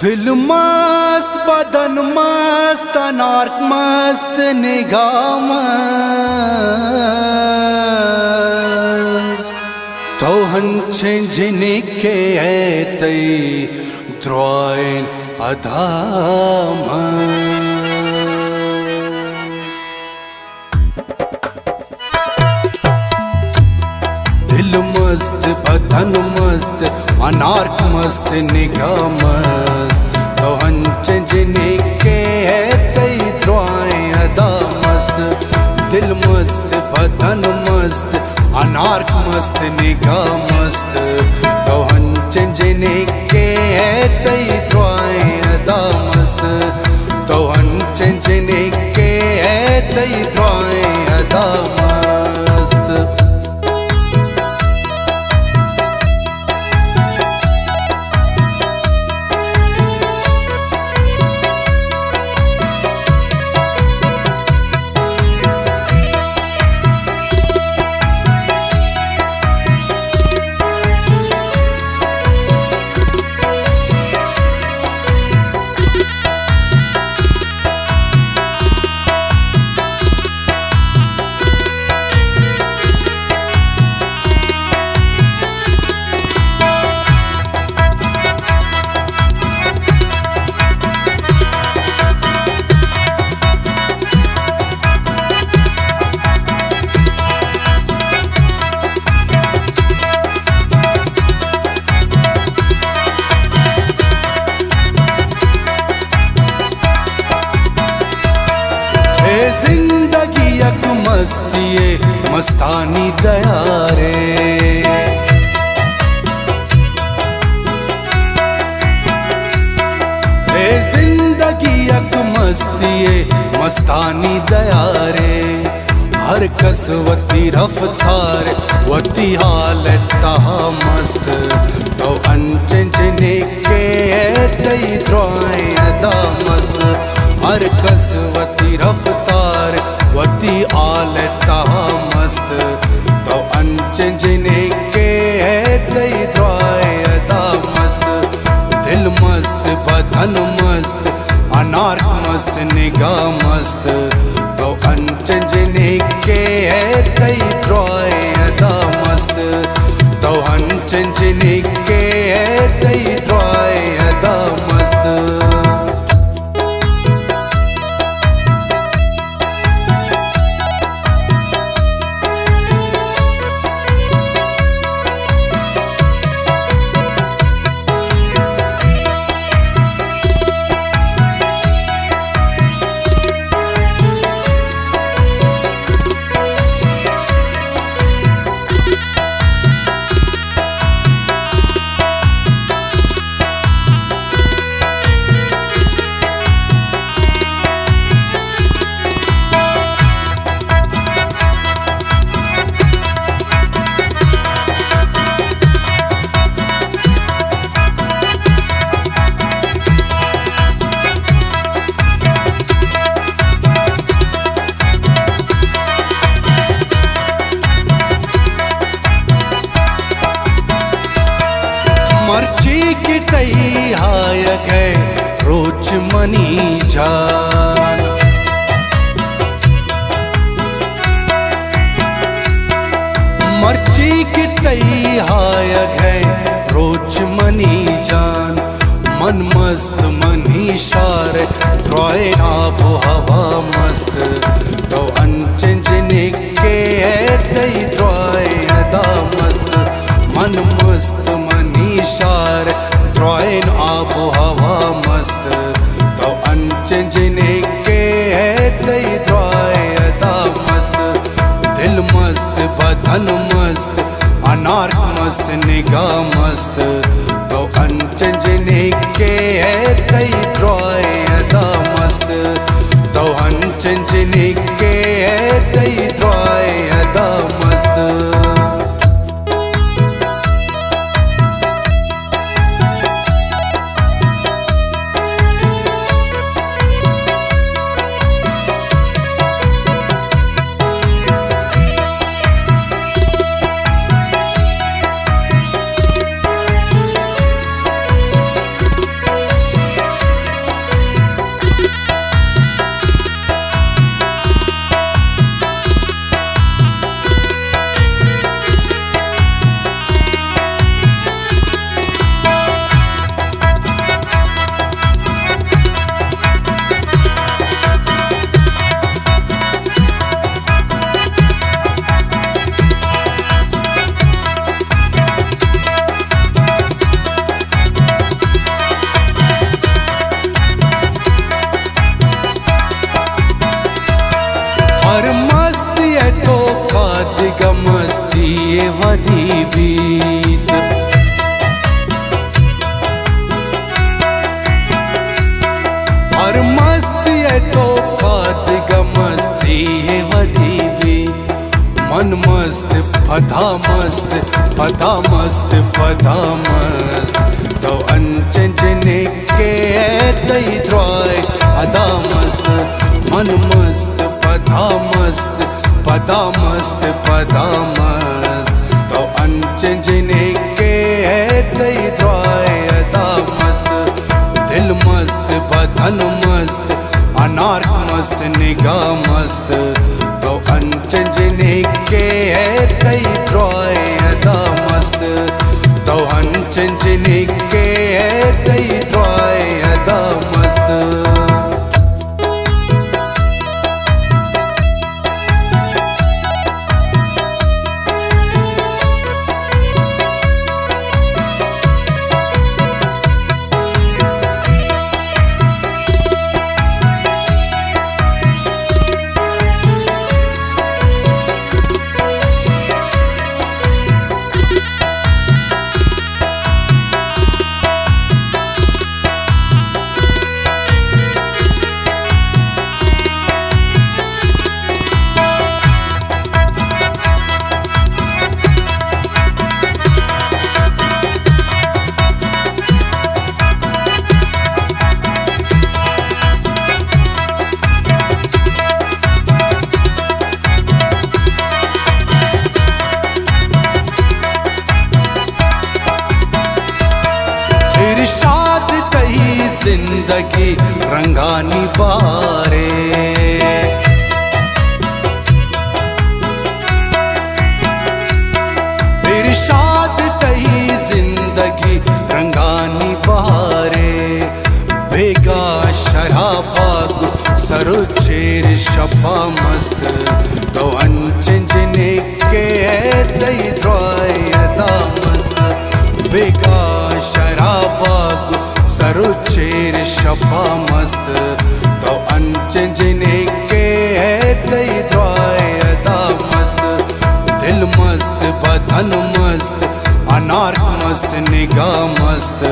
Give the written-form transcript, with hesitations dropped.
दिल मस्त बदन मस्त नार्क मस्त निगाह मस्त तो हंचे जिनके तई द्रोइन अधाम दिल मस्त बदन मस्त अनार्क मस्त निगाह मस्त तो हंचे जिनके तई द्रोइन अदा मस्त दिल मस्त बदन मस्त अनार्क मस्त निगाह मस्त तो हंचे जिनके तई द्रोइन अदा मस्त तो हंचे जिनके तई द्रोइन अदा मस्त जिंदगी एक मस्तिए मस्तानी दया रे जिंदगी एक मस्तिए मस्तानी दया रे हर कसवती रफ्तार वती हालत तहा मस्त तो अंचे जिनके तई द्रोइन अदा मस्त हर कसवती रफ्तार वती आलत तहा मस्त तो अंचे जिनके तई द्रोइन अदा मस्त दिल मस्त बदन मस्त अनार्क मस्त निगाह मस्त तो अंचे जिनके तई द्रोइन अदा मस्त तो अंचे जिनके तई द्रोइन अदा मस्त मर्ची की तई हाय गए रोच मनी जान मर्ची की तई हाय गए रोच मनी जान मन मस्त मनी शार द्रोइन आबो हवा मस्त तो अंचे जिनके तई द्रोइन अदा मस्त मन मस्त शार द्रोइन आबो हवा मस्त तो अंचे जिनके तई द्रोइन अदा मस्त दिल मस्त बदन मस्त अनार्क मस्त निगाह मस्त तो अंचे जिनके तई द्रोइन अदा मस्त तो अंचे जिनके तई द्रोइन अदा मस्त फधा मस्त फधा मस्त फधा मस्त तो अंचने के तई द्रोय अदा मस्त मन मस्त फधा मस्त फधा मस्त फधा मस्त तो अंचने के तई द्रोय अदा मस्त दिल मस्त बदन मस्त अनार मस्त निगाह मस्त तो अंचने के तई द्रोय अदा मस्त तो अंचने के तई द्रोय अदा मस्त इरशाद कही जिंदगी रंगानी बारे इरशाद कही जिंदगी रंगानी बारे बेगा शराबाग सरुचेर शफा मस्त तो अंचने के तई द्रोय अदा मस्त बेगा शराबाग सरुचेर शफा मस्त तो अंचने के तई द्रोय अदा मस्त दिल मस्त बदन मस्त अनार मस्त निगाह मस्त